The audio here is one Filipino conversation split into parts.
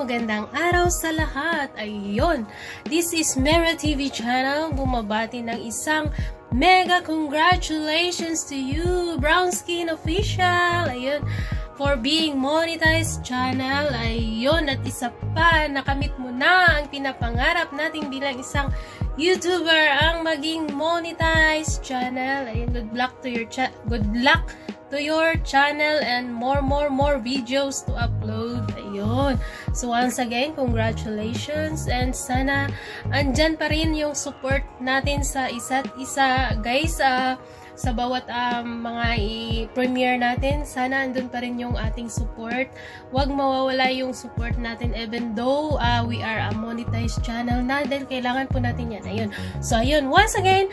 magandang araw sa lahat. Ayun, this is Mera TV channel. Bumabati ng isang mega congratulations to you, Brown Skin Official. Ayun, for being monetized channel. Ayun, at isa pa, nakamit mo na ang pinapangarap natin bilang isang YouTuber, ang maging monetized channel. Ayun, good luck to your channel and more videos to upload. Ayun. So once again, congratulations, and sana andyan pa rin yung support natin sa isa't isa, guys. Sa bawat mga i-premiere natin, sana andun pa rin yung ating support. Huwag mawawala yung support natin even though we are a monetized channel na, dahil kailangan po natin yan. Ayun. So ayun, once again,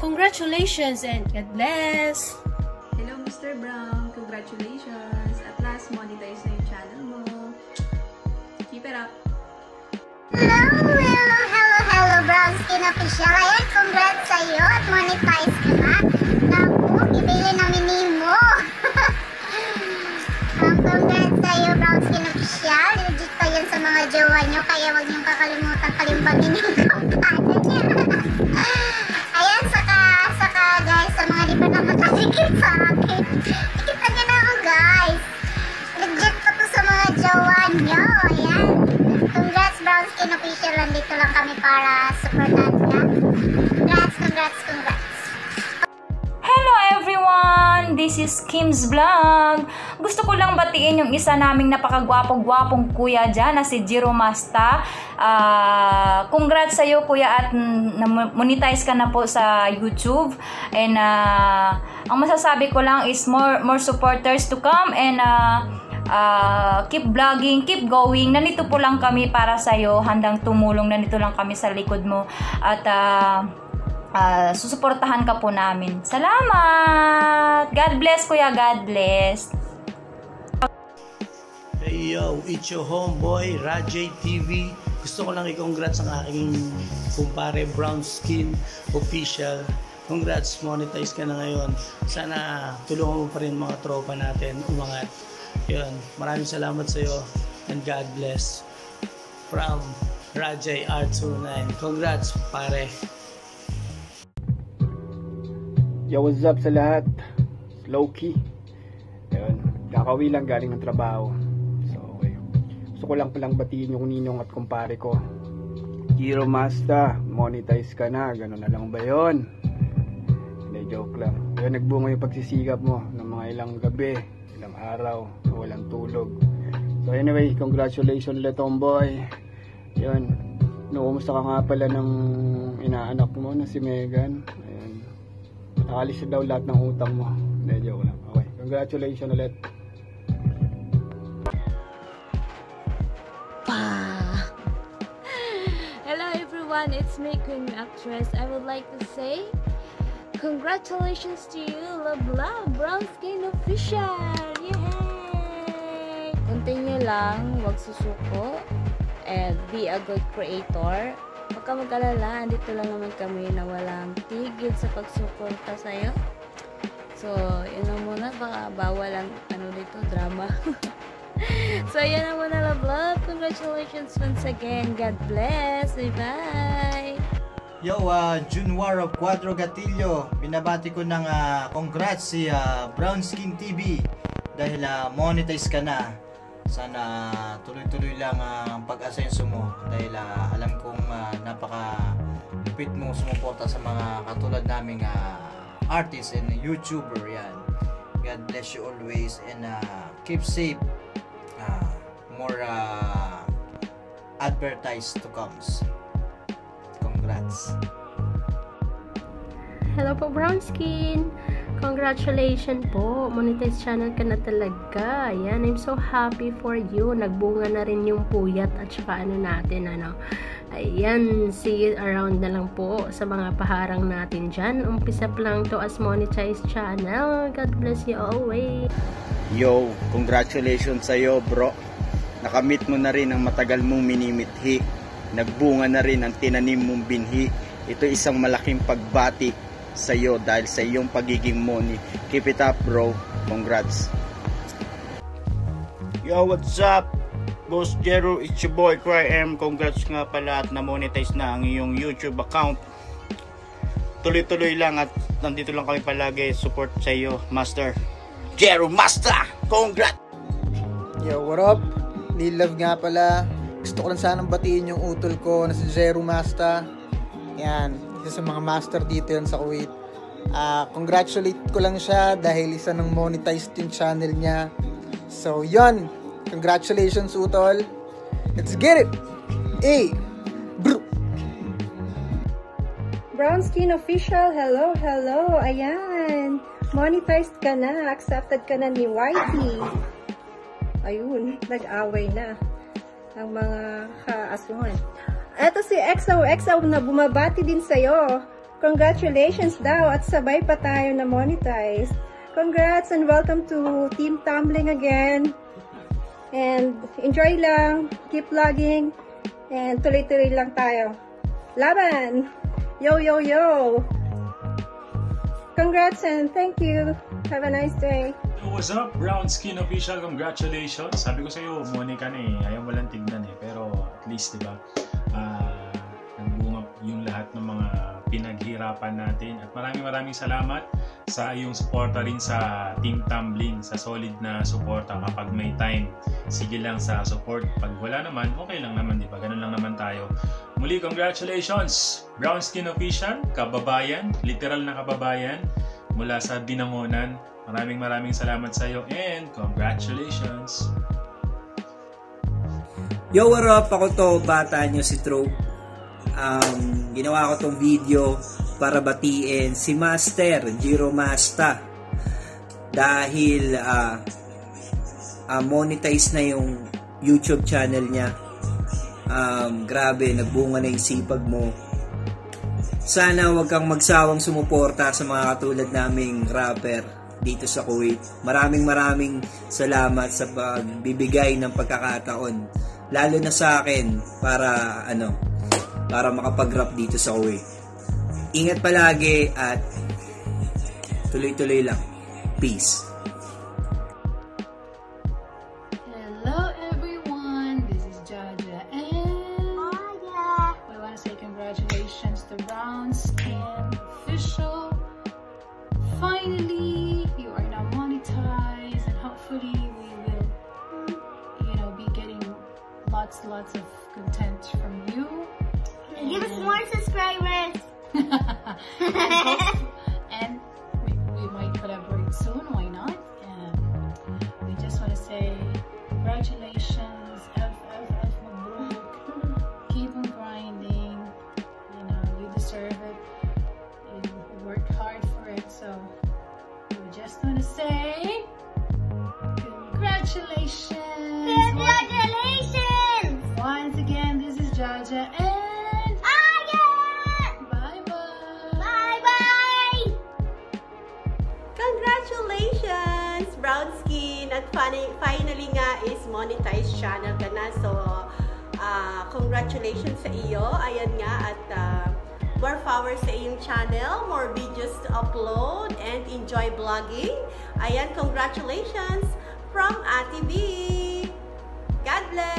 congratulations and God bless. Hello Mr. Brown, congratulations! At last, monetize na yung channel mo. Keep it up! Hello, Brown Skin Official. Ayan, congrats sa'yo at monetize ka na. Naku, ibili na mini mo. Congrats sa'yo, Brown Skin Official. Legit pa yan sa mga jowa nyo, kaya huwag niyong kakalimutan kalimbangin yung kampanya niya. Ayan, saka guys, sa mga di pa nakakadikit sa akin, ikitan niyo na ako, guys. Legit pa to sa mga jowa nyo. Ayan. Congrats, Brown Skin Official. Nandito lang kami para supportan ka. Congrats. Hello everyone! This is Kim's Vlog. Gusto ko lang batiin yung isa naming napakagwapo-gwapong kuya dyan na si Jiro Masta. Congrats sa'yo kuya, at monetize ka na po sa YouTube. And ang masasabi ko lang is more supporters to come, and keep vlogging, keep going. Nandito po lang kami para sa'yo, handang tumulong. Nandito lang kami sa likod mo, at susuportahan ka po namin. Salamat! God bless kuya, God bless. Hey yo, it's your homeboy Rajay TV. Gusto ko lang i-congrats ang aking kumpare Brown Skin Official. Congrats, monetize ka na ngayon. Sana tulungan mo pa rin mga tropa natin umangat. Yun, maraming salamat sa iyo, and God bless. From Rajay R29. Congrats pare. Yo, what's up sa lahat? Low-key. Ayun, kakawi lang galing ng trabaho. So, okay. Gusto ko lang palang batiin yung ninong at kumpare ko. Jiro Masta, monetize ka na. Ganun na lang ba yun? Hindi, joke lang. Ayun, nagbunga yung pagsisikap mo ng mga ilang gabi, ilang araw, na walang tulog. So anyway, congratulations ulit, tomboy. Yun, kumusta ka nga pala ng inaanak mo na si Megan? Nakalis daw lahat ng utang mo. Hindi, joke lang. Okay, congratulations ulit. Hello everyone, it's me, Queen Actress. I would like to say congratulations to you, love, Brown Skin Official. Yay! Continue lang, wag susuko, and be a good creator. Huwag ka mag-alala, andito lang naman kami na walang tigil sa pagsuporta sa'yo. So, yun lang muna, baka bawal ang dito, drama. So, yun lang muna, love. Congratulations once again. God bless. Bye-bye. Yo, Junwar of Cuadro Gatillo. Binabati ko ng congrats si Brown Skin TV dahil monetize ka na. Sana tuloy-tuloy lang ang pag-asenso mo, dahil alam kong napaka-lupit mo sumuporta sa mga katulad naming artist and YouTuber. Yan. God bless you always, and keep safe. More advertise to comes. Congrats. Hello po, Brown Skin. Congratulations po. Monetize channel ka na talaga. Ayan, I'm so happy for you. Nagbunga na rin yung puyat at saka natin, Ayan, see you around na lang po sa mga paharang natin dyan. Umpisa pa lang to as monetized channel. God bless you always. Yo, congratulations sa'yo, bro. Nakamit mo na rin ang matagal mong minimithi. Nagbunga na rin ang tinanim mong binhi. Ito isang malaking pagbati sa iyo dahil sa iyong pagiging money. Keep it up, bro. Congrats. Yo, what's up? Boss Jero, it's your boy Cry M. Congrats nga pala at na-monetize na ang iyong YouTube account. Tuloy-tuloy lang at nandito lang kami palagi support sa iyo, Master Jero Master. Congrats! Yo, what up? Love nga pala. Gusto ko lang sanang batiin yung utol ko na si Jero Master. Yan, isa sa mga master dito yan sa Kuwait. Congratulate ko lang siya dahil isa ng monetized yung channel niya. So, yun. Congratulations, utol. Let's get it! Hey! Bro! Brown Skin Official, hello, hello. Ayan. Monetized ka na. Accepted ka na ni Whitey. Ayun, nag-away na ang mga kaasuhan. Eto si XOXO na bumabati din sa'yo. Congratulations daw at sabay pa tayo na monetize. Congrats and welcome to Team Tumbling again. And enjoy lang, keep vlogging, and tuloy-tuloy lang tayo. Laban! Yo, yo, yo! Congrats and thank you. Have a nice day. What's up, Brown Skin Official? Congratulations! Sabi ko sa'yo, umuni ka na eh. Ayaw mo lang tignan eh. Pero at least, diba, nagbunga yung lahat ng mga pinaghirapan natin. At maraming salamat sa iyong suporta rin sa Team Tumbling, sa solid na suporta kapag may time. Sige lang sa support. Pag wala naman, okay lang naman, diba? Ganun lang naman tayo. Muli, congratulations! Brown Skin Official, kababayan, literal na kababayan mula sa Binangonan. Maraming salamat sa iyo and congratulations! Yo, what up? Ako to, bata nyo si Trope. Ginawa ko tong video para batiin si Master Jero Master dahil monetize na yung YouTube channel niya. Grabe, nagbunga na yung sipag mo. Sana wag kang magsawang sumuporta sa mga katulad naming rapper dito sa Kuwait. Maraming salamat sa pagbibigay ng pagkakataon, lalo na sa akin para makapag-rap dito sa Kuwait. Ingat palagi at tuloy-tuloy lang. Peace. Hello everyone, this is Jaja and I want to say congratulations to Brown Skin Official. Finally, you are now monetized and hopefully we will, be getting lots of content from you. Give us more subscribers. and we might collaborate soon, why not? And we just want to say congratulations, Mabruk. Keep on grinding, you deserve it. You worked hard for it, so we just want to say congratulations. Congratulations. Once again, this is Jaja and congratulations, Brown Skin! At finally nga is monetized channel ka na. So, congratulations sa iyo. Ayan nga, at more power sa iyong channel. More videos to upload and enjoy vlogging. Ayan, congratulations from Ate B! God bless!